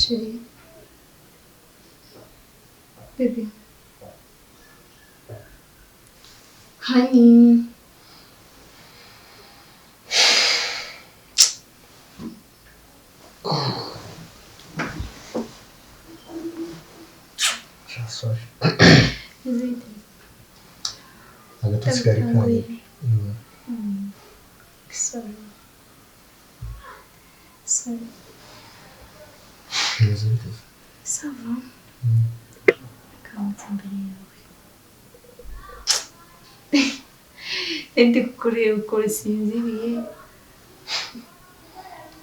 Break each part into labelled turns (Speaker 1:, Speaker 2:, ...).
Speaker 1: Chérie. Baby. Honey.
Speaker 2: Sorry.
Speaker 1: Is it?
Speaker 2: Agatotsi kari kanjye.
Speaker 1: Sorry. Sorry.
Speaker 2: Meze bite?
Speaker 1: Ça va? Kamutse imbere yawe. Ndi kukureba uko usinziriye.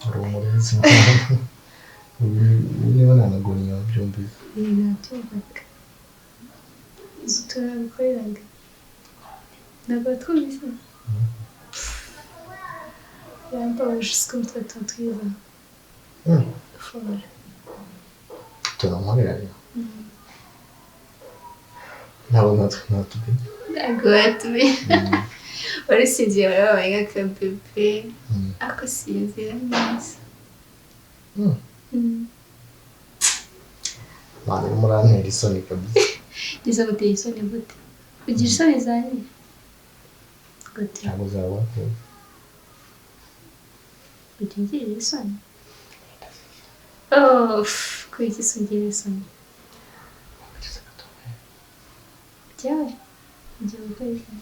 Speaker 2: Uri umurinzi. Niba nanagoniye wabyumvise.
Speaker 1: Nabyumvaga. Uzi utuntu nagukoreraga? Ntabwo watwumvise? Yambabaje uzi ko umutwe tuba twiza. Ufora.
Speaker 2: Turankorera rero. Ntabwo natumenye.
Speaker 1: Ntabwo watumenye. Wari usinziye warabaye nk'akabebe. Ako sinzira neza.
Speaker 2: Mwana urimo urantera isoni kabisa.
Speaker 1: Ngize gutera isoni gute? Ugira isoni zanjye? Gute?
Speaker 2: Ntabwo zabaho.
Speaker 1: Ujya ungirira isoni? Oh, kuki se ungirira isoni? Byawe? Ugiye gukora iki?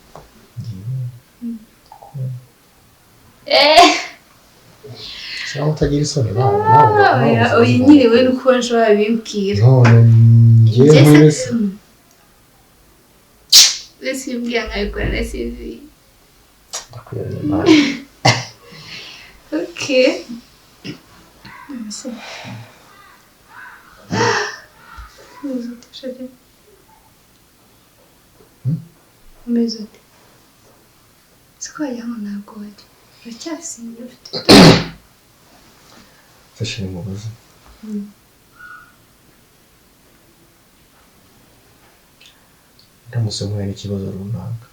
Speaker 2: Cyangwa utagira isoni nawe.
Speaker 1: Oya nyiriwe nuko waje wabimbwira.
Speaker 2: None ngiye nkwese.
Speaker 1: Ese umbwira nkabikora nasinziye.
Speaker 2: Ndakwiyamye Imana.
Speaker 1: Okay. Umeze ute? Siko wagira ngo ntabwo wari. Uracyasinzira ufite
Speaker 2: Fashe mu buzima. Ndamutse mpuye n'ikibazo runaka.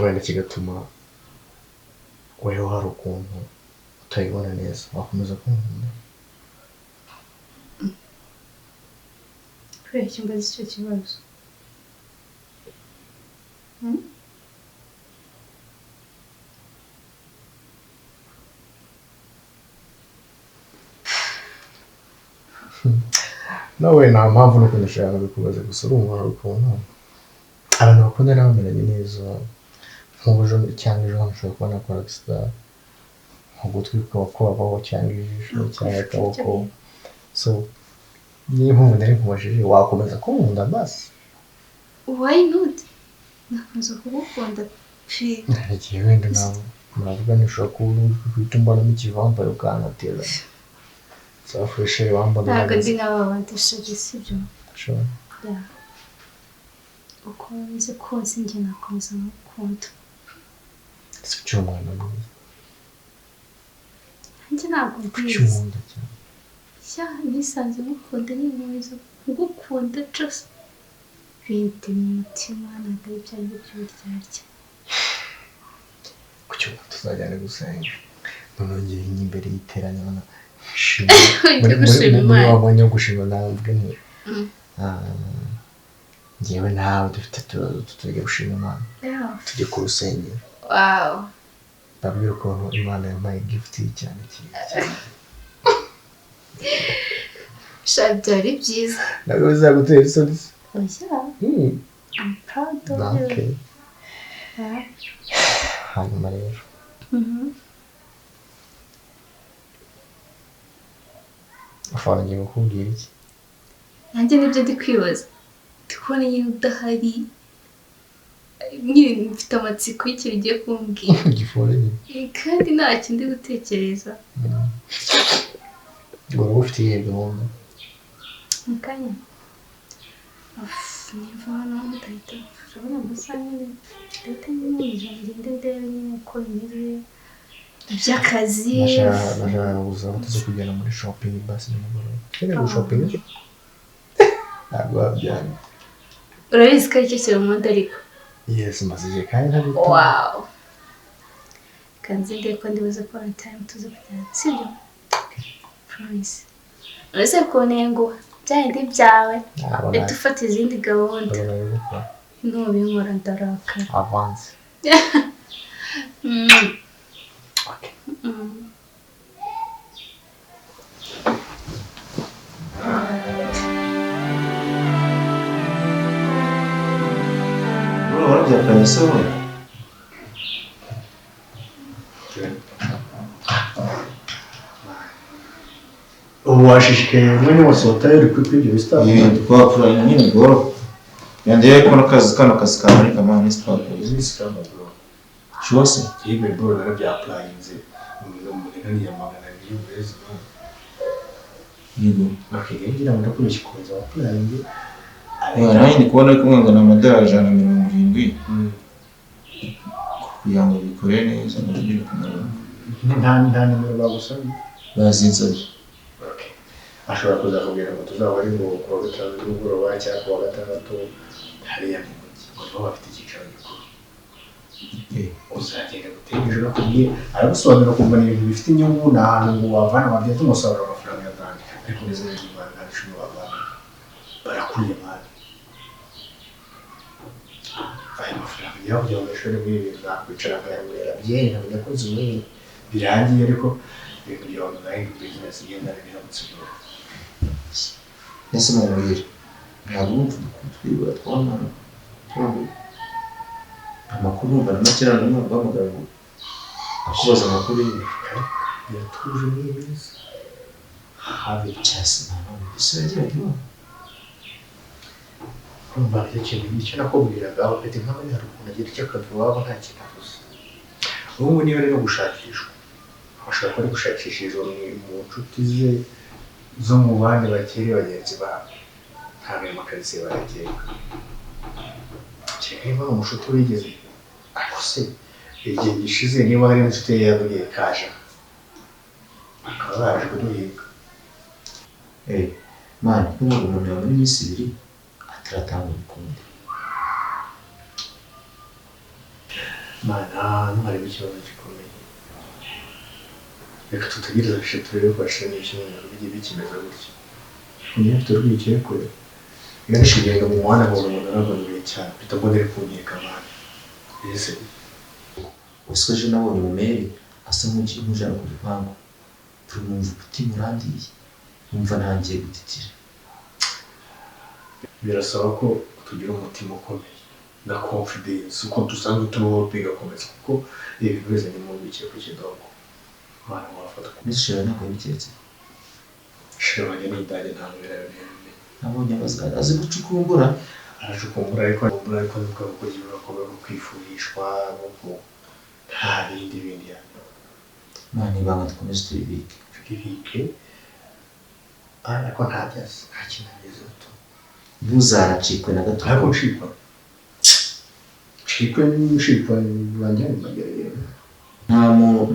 Speaker 2: Wenda kigatuma weho hari ukuntu utayibona neza. Wakomeza kunkunda.
Speaker 1: kubera iki mbaza icyo kibazo?
Speaker 2: Nawe nta mpamvu nuko ndashaka kubikubaza gusa urumva hari ukuntu abantu bakunda nawe bamenye neza nk'ubu ejo cyangwa ejo nshobora kuba nakora accident nko gutwika kwabaho cyangwa ijisho cyangwa akaboko so niyo mpamvu nari nkubajije wakomeza kunkunda basi
Speaker 1: why not? Nakomeza kugukunda pe
Speaker 2: igihe wenda nawe muravuga nishobora kuhita umbonamo ikivambaye ukanatera zafashe wambona
Speaker 1: ntabwo ndi nk'ababadishaje sibyo
Speaker 2: sure
Speaker 1: yeah uko nzi kose njye nakomeza gukunda
Speaker 2: sicyo umwana mwiza
Speaker 1: njye ntabwo mbizi
Speaker 2: cyumunda cyane
Speaker 1: ya nisanze gukunda n'inkomeza gukunda just bindi mu mutima ntabwo ari bya by'uburyarya
Speaker 2: ku cyumba tuzajyana gusenga noneho ngiye imbere y'iteraniro muri wabonye gushima ntabwo ni ngewe nawe dufite utubazo tugiye gushima Imana tujye ku rusengero
Speaker 1: wow
Speaker 2: babwira ukuntu Imana yampaye gift cyane
Speaker 1: byari byiza
Speaker 2: ntabwo bizagutera isoni
Speaker 1: oya I'm proud of you
Speaker 2: okay hanyuma rero afana ngiye kukubwira iki
Speaker 1: nanjye nibyo ndi kwibaza ndi kubona nyine udahari nyine mfite amatsiko y'ikintu ugiye kumbwira
Speaker 2: gifore nyine
Speaker 1: kandi nta kindi gutekereza
Speaker 2: waba ufite iyihe gahunda
Speaker 1: mu kanya niva hano ndahita urabona amasaha nyine ndahita nyine ngende ndebe nyine uko bimeze iby'akazi
Speaker 2: nashaka gusa tuzi kugenda muri shopping basi nimugoroba kene shopping ntabwo wabyanga
Speaker 1: urabizi ko ari cyo kintu nkunda ariko
Speaker 2: yes maze igihe kandi ntabwo
Speaker 1: wow kanzinde ko ndibuze ko on time tuze kujyana sibyo promise uretse kunenguha byandi byawe leta ufata izindi gahunda nubinkora ndarakara
Speaker 2: avance okay
Speaker 3: Warabyaye se wowe
Speaker 2: ubu washishikaye mwene wose watayari kuri ibyo bisitari
Speaker 3: twapfura nyine goro yandeye ko kano kazi kawe kamani stop
Speaker 2: bisitari bro
Speaker 3: cyose
Speaker 2: yibe bro narabyapplyinze muri ya magana y'uburezi
Speaker 3: yego
Speaker 2: bakigira ngo ndakoresha kuza applying
Speaker 3: nanjye ndi kubona ko ngana amadolari 170 kugira ngo bikore neza mu buryo
Speaker 2: nta nimero bagusabye
Speaker 3: bazinsabye
Speaker 2: ashobora kuza kubwira ngo tuzaba ari ngo kuwa gatanu n'umugoroba cyangwa kuwa gatandatu hariya mu mujyi niho bafite icyicaro gikuru uzagenda gutera ijoro akubwiye aragusobanurira kumva ni ibintu bifite inyungu ni ahantu ngo wavana wabyaza umusaruro amafaranga ya banki ariko neza neza imana nta icumi wavana barakuriye mani aya mafaranga ugiye kugira ngo ishuri muri ibi bintu nakwicara akayamurera byeri nkamenya ko zimwe birangiye ariko ibintu bya online business igendana biramutse byose
Speaker 3: ese mubwire ntabwo twibura twamana amakuru numva na make nane numva bamugaye ngo akubaza amakuru
Speaker 2: yatuje neza
Speaker 3: habe cyase ntabwo bisiragira niba
Speaker 2: kumva icyo kintu nicyo nakubwiraga abafite nk'abari hari ukuntu agira icyo akazi waba nta kintu avuze ubu ngubu niba ari no gushakishwa ashobora kuba ari gushakishijwe mu nshuti ze zo mu bandi bakiri bagenzi babo ntabwo ayo makaritsiye barakeka niba ari umushuti wigeze ariko se igihe gishize niba hari inshuti ye yabwiye kaja bakaba baje kuduhiga
Speaker 3: mani nk'ubu umuntu yaba muri minsi ibiri ataratanga ubukunde
Speaker 2: mana hano harimo ikibazo gikomeye reka tutegereze turebe ko hashira n'icyumweru bigiye bikimeze gutya niyo turwikiye kure iyo nishigenda mu muhanda ngo umuntu aragonye cyane bitabonere kunkeka mani ese
Speaker 3: usoje nabonye umumeri asa nk'ugiye nk'ujana ku gipangu turumva umutima urandiye numva ntangiye gutitira
Speaker 2: birasaba ko tugira umutima ukomeye na confidence uko dusanzwe tubaho bigakomeza kuko ibintu bizanye mu bikiye ku kidogo mwana wafata
Speaker 3: nishira nako biketse
Speaker 2: shiranye n'idage nta mbere
Speaker 3: nabonye azi gucukumbura
Speaker 2: aracukumbura ariko nuko kugira ko kwifurishwa nuko nta bindi yani
Speaker 3: mwana ibanga dukomeze tubibike
Speaker 2: ariko nta byasi nta kintu neza to
Speaker 3: ntuzaracikwe na gato
Speaker 2: ariko nshikwe wanjye mageragere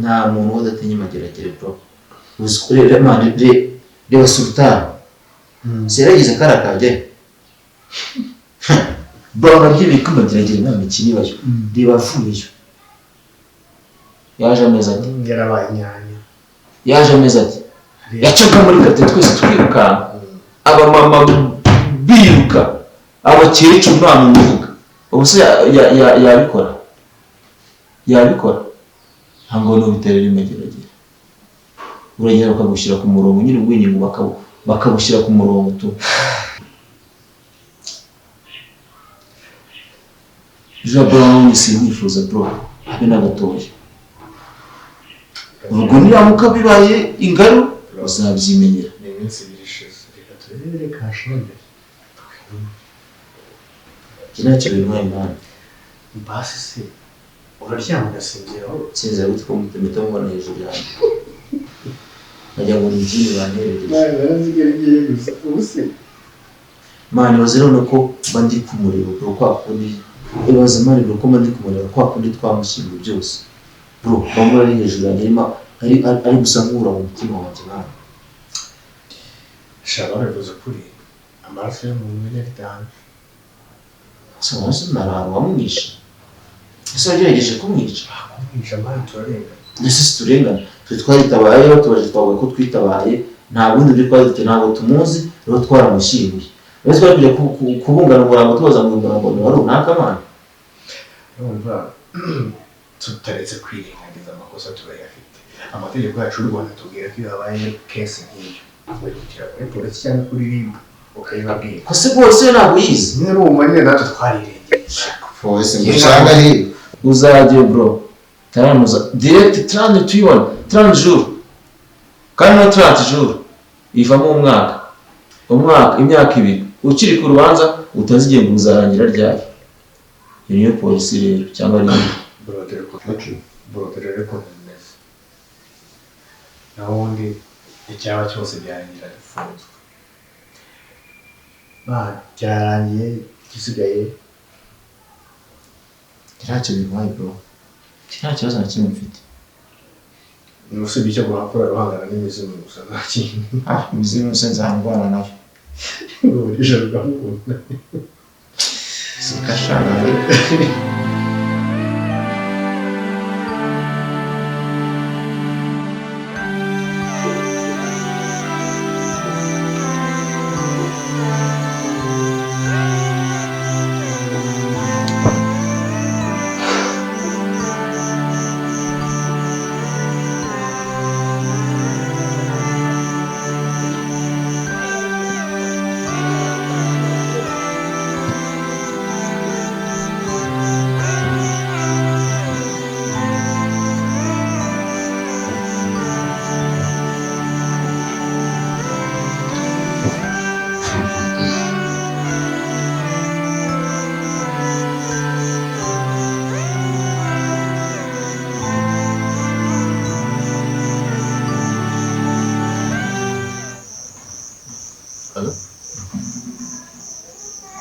Speaker 3: nta muntu udatinya mageragere bro uzikorera mani reba sultan seragize karakajye bro nabyo bikumageragere nta mikini bayo reba fuyo yaje ameze ati
Speaker 2: yarabaye nyanya
Speaker 3: yaje ameze ati yacaga muri kate twese twirukanka abamama biruka abakecuru nta muntu uvuga ubu se yabikora ntabwo n'ubiterera imageragere uragera bakagushyira ku murongo nyine ubw'inyungu bakabushyira ku murongo tu jabo n'undi simwifuza bro habe n'agatoya ubwo niramuka bibaye ingaro uzabyimenyera
Speaker 2: ni iminsi ibiri ishize reka turebe kashimwe
Speaker 3: kinacyo bintwaye imana
Speaker 2: basi se uraryama ugasinziraho
Speaker 3: sinzira gutya ko mutumita mbona hejuru yanjye najya ngo nigire banterereze
Speaker 2: barazigerageje gusa ubuse
Speaker 3: mani bazira nuko mba ndi ku muriro bro kwa kundi ibaza mani bro ko mba ndi ku muriro kwa kundi twamushyinguye byose bro bamwe ari hejuru yanjye ari gusa nkura mu mutima wanjye mwana
Speaker 2: shaba bivuze kuri amaraso yo mu mubiri atanu
Speaker 3: samaraso nararo wamwisha ese wagerageje kumwica
Speaker 2: kumwica mani turarenga
Speaker 3: ndetse turengana twe twaritabaye batubaje twavuga ko twitabaye nta bundi byo twari dufite ntabwo tumuzi rero twaramushyinguye rero twari kujya kubungana umurambo tubaza ngo umurambo ni wari runaka mana
Speaker 2: urumva tutaretse kwirengagiza amakosa turayafite amategeko yacu y'u Rwanda tubwira ko iyo habaye kesi nk'iyo wihutira kuri polisi cyangwa kuri RIB ukayibabwira
Speaker 3: ko se bose ntabwo yize
Speaker 2: nyine urumva nyine natwe twarirengeje
Speaker 3: polisi ngo ushaka RIB uzajye bro taramuza direct 30 tuyibona 30 jours kandi no 30 jours ivamo umwaka imyaka 2 ukiri ku rubanza utazigiye ngo uzarangira ryari iyo niyo polisi rero cyangwa ari
Speaker 2: brodere ko neza naho undi icyaba cyose byarangira gifunzwe byarangiye gisigaye
Speaker 3: ntacyo bibaye bro nta kibazo na kimwe mfite
Speaker 2: usibye icyo guhakora ruhangana n'imizimu gusa nta kintu
Speaker 3: imizimu se nzahangwana nayo
Speaker 2: uburije rugakunda
Speaker 3: sikashaka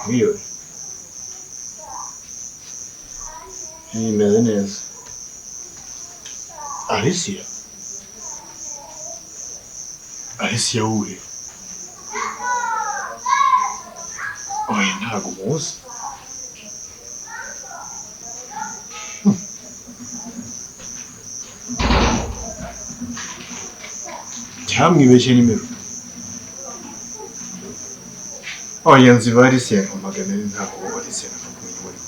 Speaker 2: Weird. Imeze neza. Alicia uri. Oya ntago muzi. Cyamwibeshye nimero. Oya nzi Alicia amagana ntago Alicia nakumenya muri.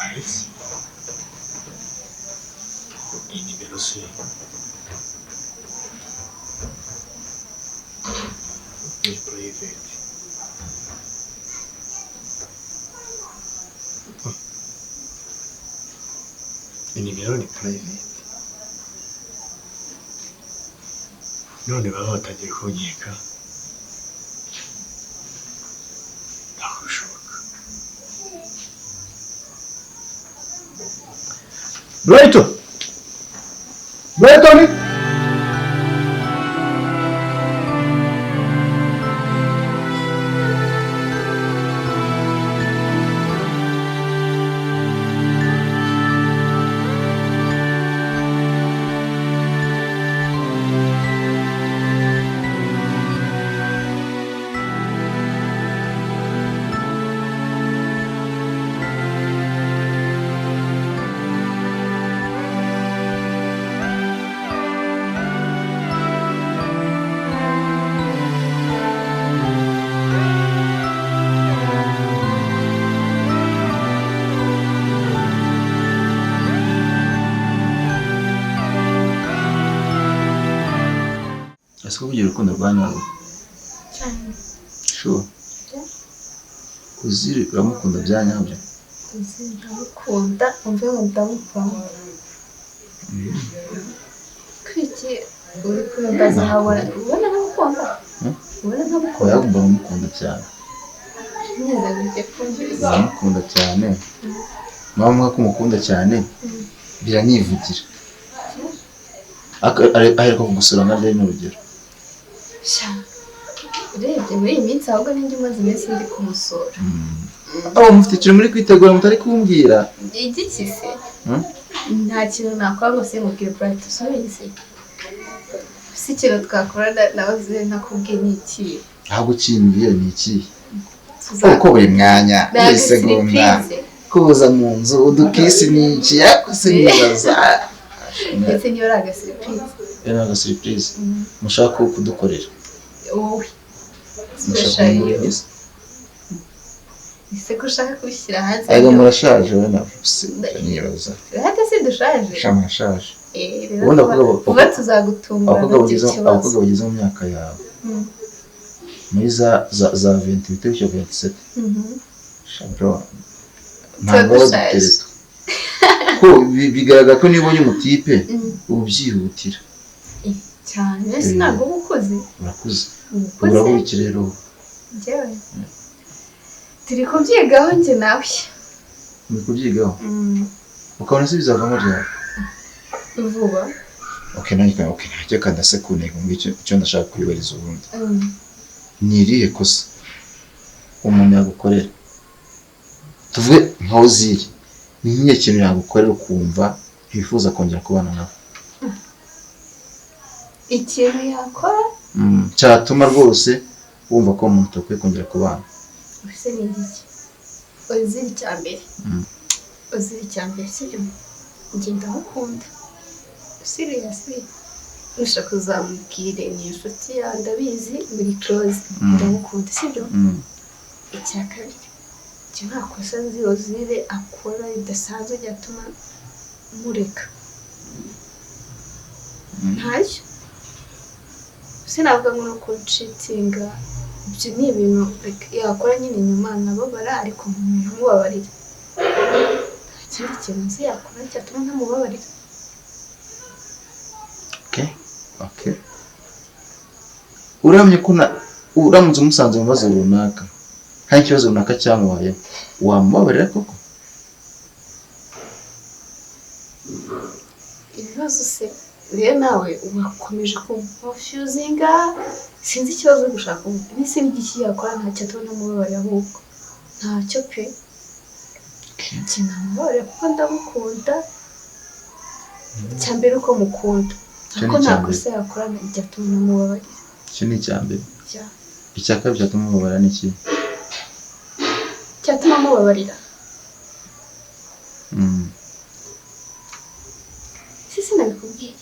Speaker 2: Alicia. Iyi nimero se. Ni private. Inimero ni private. None baba batagiye kunyeka. Ntabwo bishoboka. Brighton!
Speaker 3: Ese kugira urukundo rwanyu
Speaker 1: cyane
Speaker 3: sure uziri uramukunda byanyabyo
Speaker 1: ndamukunda umve ngo ndamukunda kwiki uri kumbaza habona ubona ntamukunda ubona ntamukunda
Speaker 3: oya kumva umukunda cyane
Speaker 1: neza bijye kumviriza
Speaker 3: uramukunda cyane mama ko umukunda cyane biranivugira aheruka kugusura na rero n'urugero
Speaker 1: urebye muri iyi minsi ahubwo ninjye umaze iminsi ndi kumusura
Speaker 3: mufite ikintu muri kwitegura mutari kumbwira
Speaker 1: igiki se nta kintu nakora ngo se mubwire Bright usubize si ikintu twakorana nawe zire nakubwiye ni iki
Speaker 2: ahubwo ukimbwiye ni iki kuko buri mwanya buri segonda kuza mu nzu udukisi ni iki yakose nibaza
Speaker 1: ndetse niyo ari agasurprise
Speaker 3: ni agasurprise mushaka kudukorera
Speaker 1: wowe ese ko ushaka kubishyira hanze
Speaker 3: ariko murashaje we navuse nibaza
Speaker 1: hata si dushaje
Speaker 3: shamashaje
Speaker 1: ubundi kuba tuzagutunga
Speaker 3: abakobwa bageze mu myaka yawe muri za 20 bityo 27 shabro ntabwo dutereto ko bigaragara ko niba ubonye umutipe ubyihutira
Speaker 1: cyane ese ntabwo ubukoze
Speaker 3: urakuze urabuki rero
Speaker 1: njyewe turi kubyigaho njye nawe
Speaker 3: muri kubyigaho ukabona se bizavamo ryari
Speaker 1: vuba
Speaker 3: okay ntacyo kadase ku ntego icyo ndashaka kwibariza ubundi ni irihe kosa umuntu yagukorera tuvuge nkaho ziri ni nk'iyo kintu yagukorera ukumva wifuza kongera kubana nawe
Speaker 1: ikintu yakora
Speaker 3: cyatuma rwose wumva ko umuntu utakwiye kongera kubana
Speaker 1: ese ni iki uzira icyambere sibyo ngenda mukunda seriously ushaka kuzamubwire ni inshuti yawe ndabizi muri close ndamukunda sibyo icya kabiri icyo nta kosa zire akora bidasanzwe byatuma mureka ntacyo sinavuga ngo no kuncitinga ibyo ni ibintu yakora nyine nyuma nababara ariko ntamubabarira ikindi kintu nzi yakora cyatuma ntamubabarira
Speaker 3: okay uramutse umusanze mu bibazo runaka hari ikibazo runaka cyamubayeho wamubabarira koko
Speaker 1: ibibazo se rero nawe ubakomeje kumufyuzinga sinzi ikibazo gushaka n'isi n'igiki yakora ntacyo atuma namubabarira ahubwo ntacyo pe kinamubabarira kuko ndamukunda cyambere uko mukunda ariko nta kosa yakora ntacyo atuma namubabarira
Speaker 3: icyo ni icyambere icya kabiri cyatuma mubabarira ni iki
Speaker 1: cyatuma mubabarira sisi nabikubwiye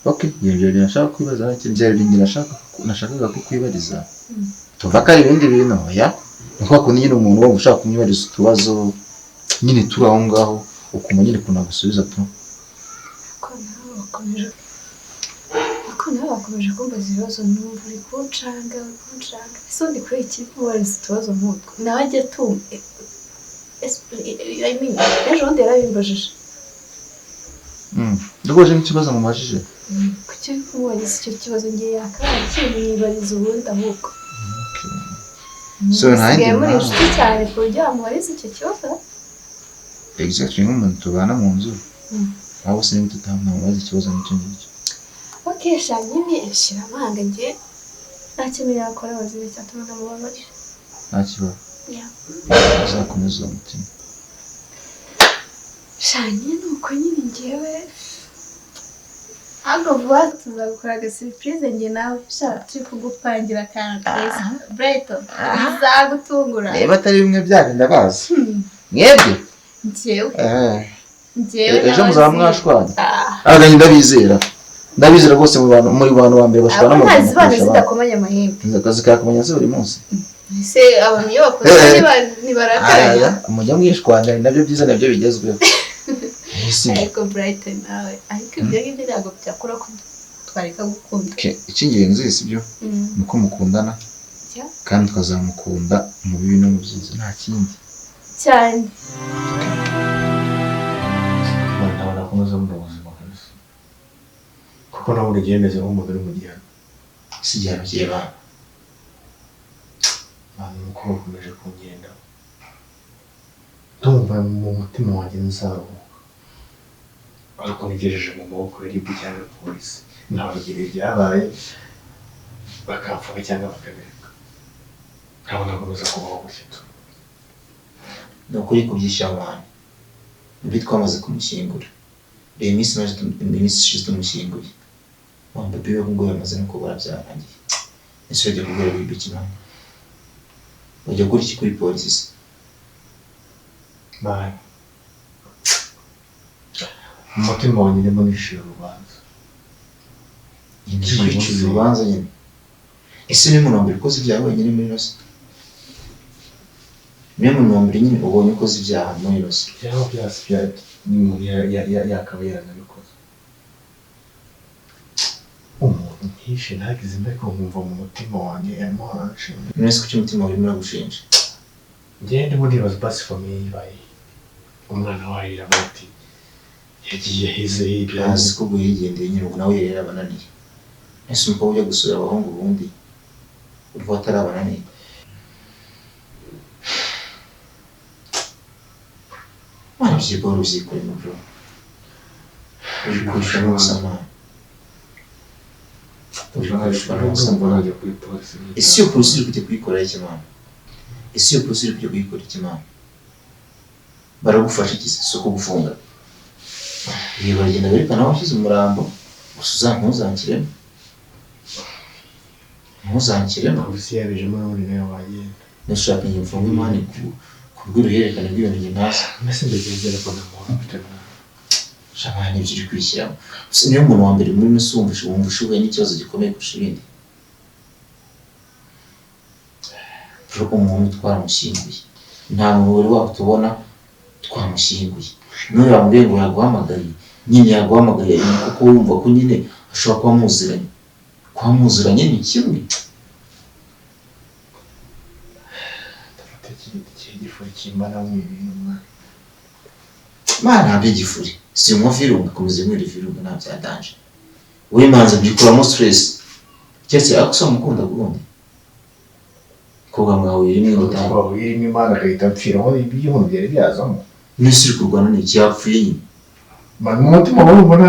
Speaker 3: okay ibyo nashaka kwibaza nashakaga kukwibariza tuva ko ari ibindi bintu oya nuko kundi nyine umuntu waba ushaka kumwibariza utubazo nyine turi aho ngaho ukuma nyine kunagusubiza tu
Speaker 1: ko nawe wakomeje kumbaza ibibazo numva uri kuncanga ese undi kuri iki kubariza utubazo nk'utwo nawe ajya tumve ejo bundi yarabimbajije
Speaker 3: ndakoze n'ikibazo mumajije
Speaker 1: kuki uri kumubariza icyo kibazo ngiye yakaba kimwibariza ubundi ahubwo
Speaker 3: so ntayindi
Speaker 1: muri inshuti cyane ku buryo wamubariza icyo kibazo
Speaker 3: exactly nk'umuntu tubana mu nzu aho se niba tutamubaza ikibazo n'icyo ngicyo
Speaker 1: okay shanyine shira amanga ngiye nta kintu yakora wazire cyatuma namubabarira
Speaker 3: nta kibazo uzakomeza uwo mutima
Speaker 1: shanyine nuko nyine ngewe ahubwo vuba tuzagukora agasurprise njye nawe shaka turi kugupangira akantu keza Brighton bizagutungura
Speaker 3: reba atari bimwe byari ndabazi mwebwe
Speaker 1: njyewe
Speaker 3: ejo muzaba mwashwanye aganye ndabizera rwose muri bantu ba mbere bashobora no
Speaker 1: mu bana zidakomanya amahembe
Speaker 3: akazi kakomanya se buri munsi
Speaker 1: ese abantu iyo bakoze ntibarakaranya
Speaker 3: mujya mwishwanya ni nabyo byiza nabyo bigezweho
Speaker 1: ariko Brighton nawe ariko ibyo ngibyo ntabwo byakora ko twareka gukunda
Speaker 3: icy'ingenzi si byo ni uko mukundana kandi tukazamukunda mu bibi no mu byiza nta kindi
Speaker 1: cyane
Speaker 2: ndabona ko muze mu buzima kabisa kuko nawe urigiyemeze nk'umuntu uri mu gihano
Speaker 3: si igihano cy'Imana
Speaker 2: abantu nuko bakomeje kungenda ndumva mu mutima wanjye nzaruhuka ariko nigejeje mu maboko y'iribu cyangwa polisi nababwira ibyabaye bakamfuka cyangwa bakabireka nkabona gukomeza kubaho gutya
Speaker 3: ni ukuri kubyishyura abantu ibi twamaze kumushyingura iyi minsi ishize tumushyinguye bebe ngo yamaze no kuba byarangiye ese ujya kubwira bibi kinama ujya kuri iki kuri polisi
Speaker 2: bye umutima wanjye ndimo nishira urubanza
Speaker 3: kwicira urubanza nyine ese ni umuntu wambere ukoze ibyaha wenyine muri Rose niyo muntu wambere nyine ubonye ukoze ibyaha muri Rose
Speaker 2: byaba byasi bya n'umuntu yakaba yaranabikoze umuntu ntishe nagize mbeko nkumva mu mutima wanjye arimo aranshinja
Speaker 3: mwese kuki umutima wawe urimo uragushinja
Speaker 2: ngende muri bazi basi famille yibaye umwana wayo irabati yagiye heze
Speaker 3: azi ko yigendeye nyine ubu nawe yari abananiye ese umukobwa ujya gusura abahungu ubundi urwo atari abananiye mwana byigora ubyikore mu bro uri kurusha n'ubusamani ese iyo polisi iri kujya kuyikorera ikimana ese iyo polisi iri kujya kuyikora ikimana baragufasha iki si uko gufunga iyo baragenda berekana aho washyize umurambo gusa ntuzangiremo
Speaker 2: polisi yabijemo n'ubundi nayo wagenda
Speaker 3: nashaka iyi mfunga imana ku bw'uruhererekane rw'ibintu njye ntazi
Speaker 2: mbese ndagenzera ko namubona mfite
Speaker 3: shaka n'ibyo uri kwishyiramo gusa niyo muntu wa mbere muri nusu wumva ushoboye n'ikibazo gikomeye kurusha ibindi umuntu twaramushyinguye nta muntu wari watubona twamushyinguye n'uyu wambwiye ngo yaguhamagaye nyine yaguhamagaye kuko wumva ko nyine ashobora kuba muziranye ni kimwe
Speaker 2: ndafata igifuri kimbana nk'ibintu
Speaker 3: mwana ntabyo igifuri si unywa virunga komeza mwiri virunga nta byadanje wimanza byikuramo stress cyese akusa mukunda gundi koga mwawe rimwe n'itanu
Speaker 2: wawe rimwe imana agahita apfiraho ibintu byari byazamo
Speaker 3: nisi uri kurwana n'iki yapfuye nyine
Speaker 2: mu mutima wawe ubona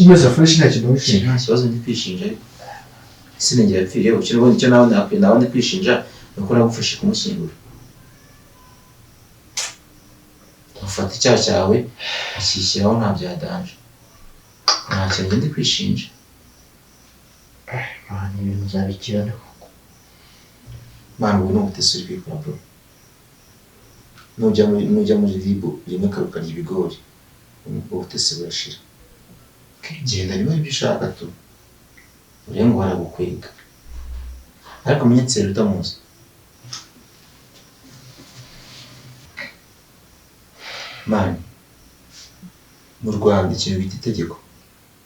Speaker 2: umeze fresh nta kintu wishinja
Speaker 3: nta kibazo ndi kwishinja ariko sinengera yapfiriye ukiri ubona icyo nawe ndi kwishinja nuko nagufashe kumushyingura ufata icyaha cyawe akishyiraho nta byadanje nta kintu ndi kwishinja
Speaker 2: mwana ibintu uzabikirana
Speaker 3: mwana ubu ni ubutesi uri kwikora bro nujya muri ribu rimwe ukarya ibigori ubutesi burashira genda niba ibyo ushaka tu urebe ngo baragukwega ariko munyetseri utamuzi mani mu Rwanda ikintu bita itegeko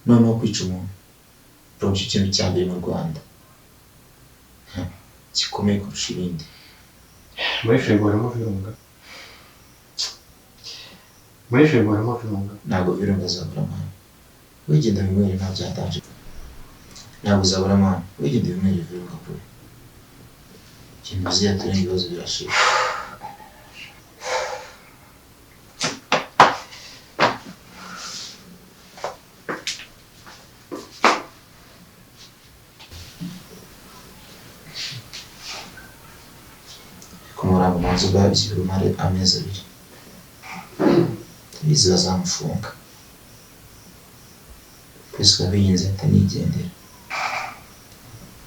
Speaker 3: noneho kwica umuntu urumva ikintu cya mbere mu Rwanda gikomeye kurusha ibindi
Speaker 2: muri firigo harimo virunga
Speaker 3: ntabwo virunga zabura mani wigenda bimwere nta byadanje ntabwo zabura mani wigenda bimwere virunga bro ikintu biziyatera ibibazo birashira kumuranga mu nzu bwabyo rumare amezi abiri bizi bazamufunga twese twabiyinze atanigendera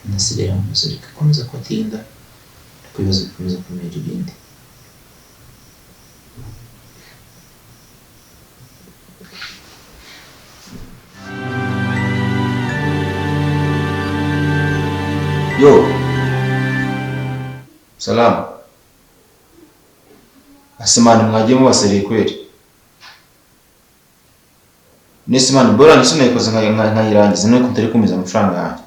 Speaker 3: nasigaye mu nzu reka akomeza kubatinda ariko ibibazo bikomeza kumera ibindi yo salamu asimani mwagiye mubaseriye kweli nisimani bora nisone ikoze nkayirangiza nuko mutari kumiza amafaranga yanjye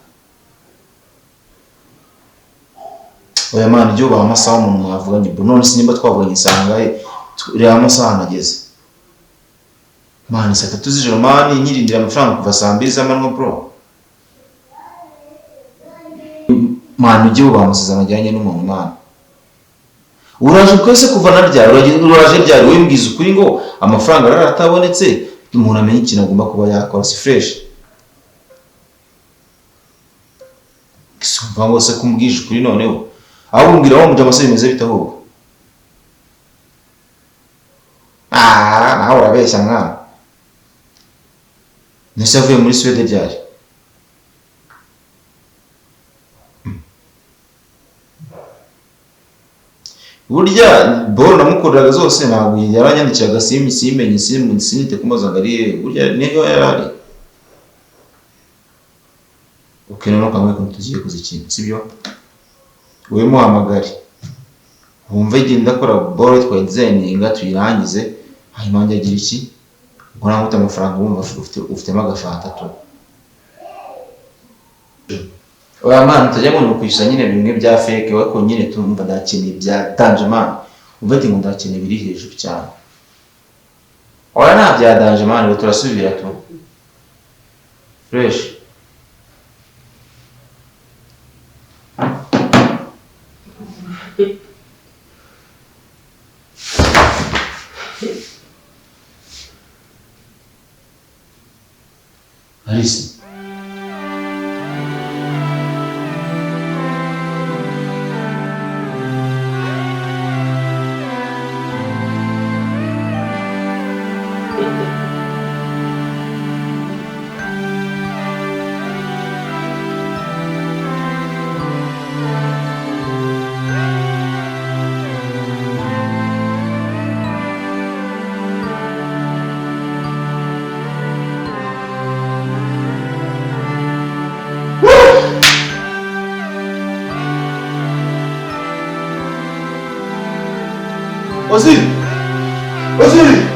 Speaker 3: oya mani ibyo ubaha amasaha umuntu mwavuganye bro none sinimba twavuganye isanga reba amasaha nageze mani saa 3 z'ijoro mani nyirindira amafaranga kuva saa 2 z'amanywa bro mani ibyo ubaha amasezerano ajyanye n'umuntu mani uraje kwese kuva narya uraje ryari wimbwiza ukuri ngo amafaranga aratabonetse umuntu amenye ikintu agomba kuba yakora si fresh kisumva ngo se kumbwije ukuri noneho aho umbwira wo mujya amaseri meze bitaho nawe urabeshya mwana nese avuye muri Sweden ryari burya boro namukoreraga zose ntabwo yaranyandikiraga simenye sinite kumubaza ngo ari burya niyo yarari ukene no kamwe ko tugiye kuzikina sibyo wowe muhamagare wumva igihe ndakora boro twa designinga tuyirangize hanyuma njye agira iki ngo namuta amafaranga wumva ufitemo agafanta tu oya man utajya ngo kwishyura nyine bimwe bya fake wako nyine tumva ndakeneye bya danje man umva ati ngo ndakeneye biri hejuru cyane oya nta bya danje man ngo turasubira tu fresh Alice. Ozil! Ozil!